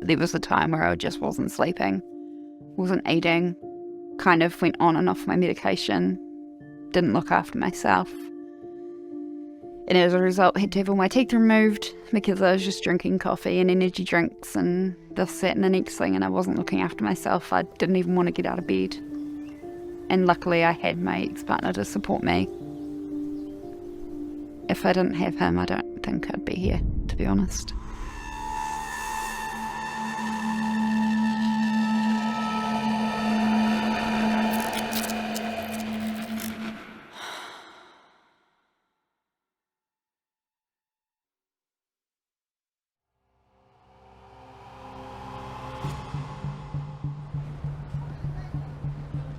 There was a time where I just wasn't sleeping, wasn't eating, kind of went on and off my medication, didn't look after myself. And as a result, I had to have all my teeth removed because I was just drinking coffee and energy drinks and this, that and the next thing, and I wasn't looking after myself. I didn't even want to get out of bed. And luckily I had my ex-partner to support me. If I didn't have him, I don't think I'd be here, to be honest.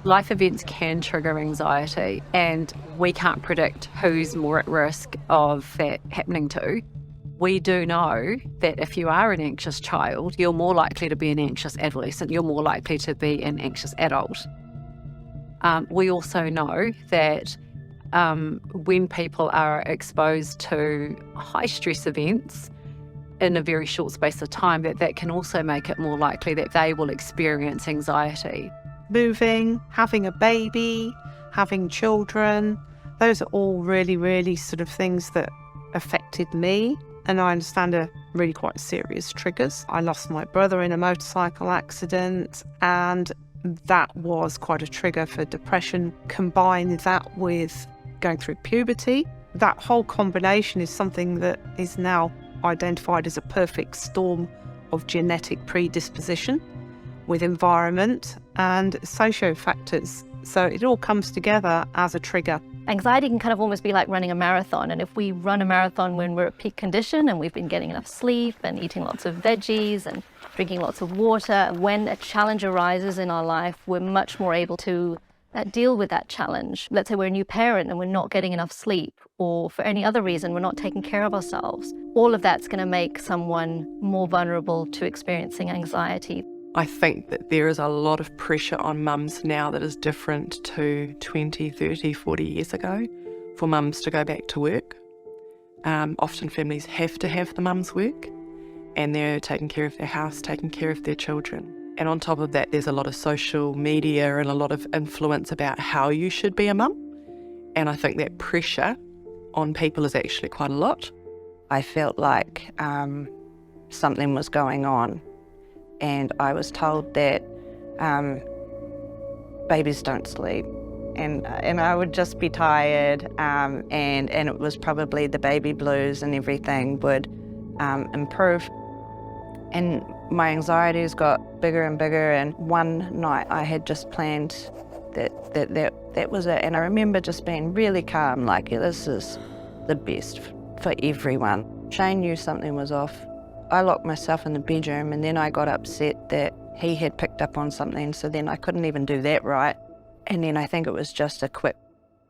Life events can trigger anxiety, and we can't predict who's more at risk of that happening to. We do know that if you are an anxious child, you're more likely to be an anxious adolescent, you're more likely to be an anxious adult. We also know that when people are exposed to high stress events in a very short space of time, that can also make it more likely that they will experience anxiety. Moving, having a baby, having children, those are all really, really sort of things that affected me. And I understand are really quite serious triggers. I lost my brother in a motorcycle accident, and that was quite a trigger for depression. Combine that with going through puberty. That whole combination is something that is now identified as a perfect storm of genetic predisposition with environment and socio factors. So it all comes together as a trigger. Anxiety can kind of almost be like running a marathon, and if we run a marathon when we're at peak condition and we've been getting enough sleep and eating lots of veggies and drinking lots of water, when a challenge arises in our life, we're much more able to deal with that challenge. Let's say we're a new parent and we're not getting enough sleep, or for any other reason we're not taking care of ourselves. All of that's going to make someone more vulnerable to experiencing anxiety. I think that there is a lot of pressure on mums now that is different to 20, 30, 40 years ago for mums to go back to work. Often families have to have the mums work, and they're taking care of their house, taking care of their children. And on top of that, there's a lot of social media and a lot of influence about how you should be a mum. And I think that pressure on people is actually quite a lot. I felt like something was going on. And I was told that babies don't sleep, and I would just be tired, and it was probably the baby blues and everything would improve. And my anxieties got bigger and bigger, and one night I had just planned that was it. And I remember just being really calm, like, yeah, this is the best for everyone. Shane knew something was off. I locked myself in the bedroom, and then I got upset that he had picked up on something, so then I couldn't even do that right. And then I think it was just a quick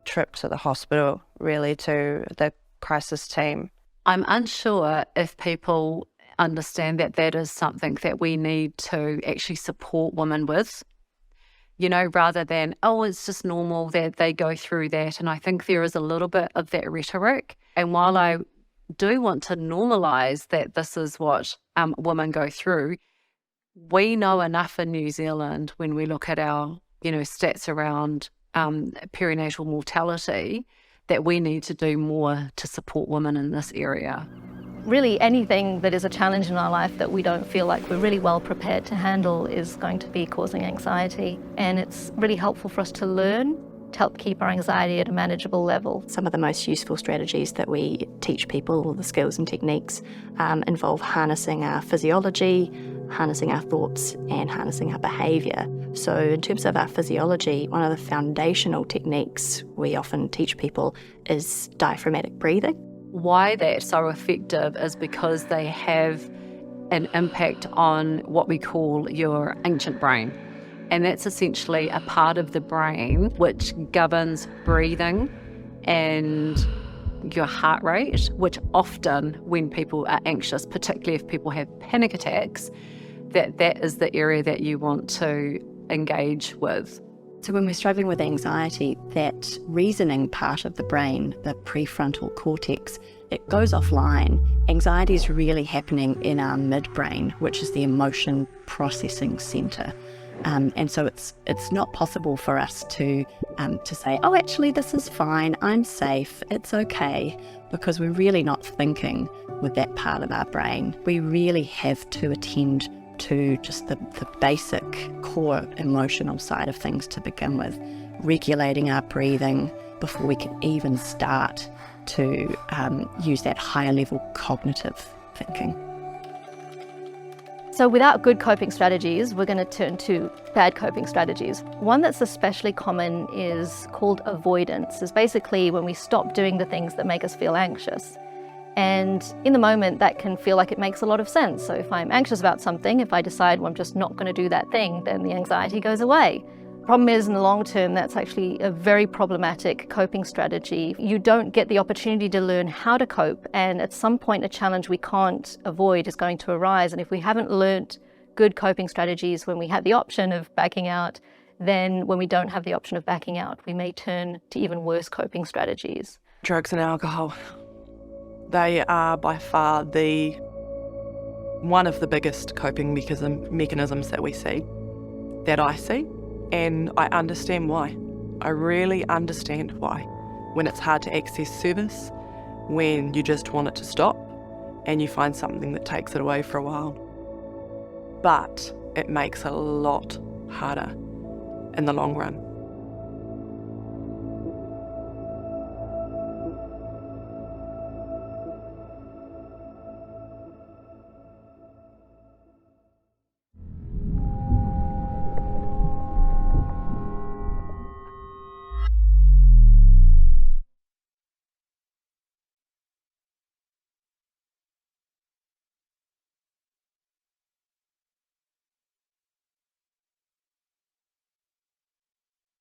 trip to the hospital, really, to the crisis team. I'm unsure if people understand that that is something that we need to actually support women with, you know, rather than, oh, it's just normal that they go through that. And I think there is a little bit of that rhetoric. And while I do want to normalise that this is what women go through, we know enough in New Zealand when we look at our, stats around perinatal mortality that we need to do more to support women in this area. Really, anything that is a challenge in our life that we don't feel like we're really well prepared to handle is going to be causing anxiety. And it's really helpful for us to learn to help keep our anxiety at a manageable level. Some of the most useful strategies that we teach people, the skills and techniques, involve harnessing our physiology, harnessing our thoughts, and harnessing our behaviour. So in terms of our physiology, one of the foundational techniques we often teach people is diaphragmatic breathing. Why that's so effective is because they have an impact on what we call your ancient brain. And that's essentially a part of the brain which governs breathing and your heart rate, which often when people are anxious, particularly if people have panic attacks, that is the area that you want to engage with. So when we're struggling with anxiety, that reasoning part of the brain, the prefrontal cortex, it goes offline. Anxiety is really happening in our midbrain, which is the emotion processing centre. And so it's not possible for us to say, oh, actually, this is fine, I'm safe, it's okay, because we're really not thinking with that part of our brain. We really have to attend to just the basic core emotional side of things to begin with, regulating our breathing before we can even start to use that higher level cognitive thinking. So without good coping strategies, we're going to turn to bad coping strategies. One that's especially common is called avoidance. It's basically when we stop doing the things that make us feel anxious. And in the moment, that can feel like it makes a lot of sense. So if I'm anxious about something, if I decide, well, I'm just not going to do that thing, then the anxiety goes away. Problem is, in the long term, that's actually a very problematic coping strategy. You don't get the opportunity to learn how to cope, and at some point a challenge we can't avoid is going to arise. And if we haven't learnt good coping strategies when we have the option of backing out, then when we don't have the option of backing out, we may turn to even worse coping strategies. Drugs and alcohol, they are by far one of the biggest coping mechanisms that we see, that I see. And I understand why. I really understand why. When it's hard to access service, when you just want it to stop, and you find something that takes it away for a while. But it makes it a lot harder in the long run.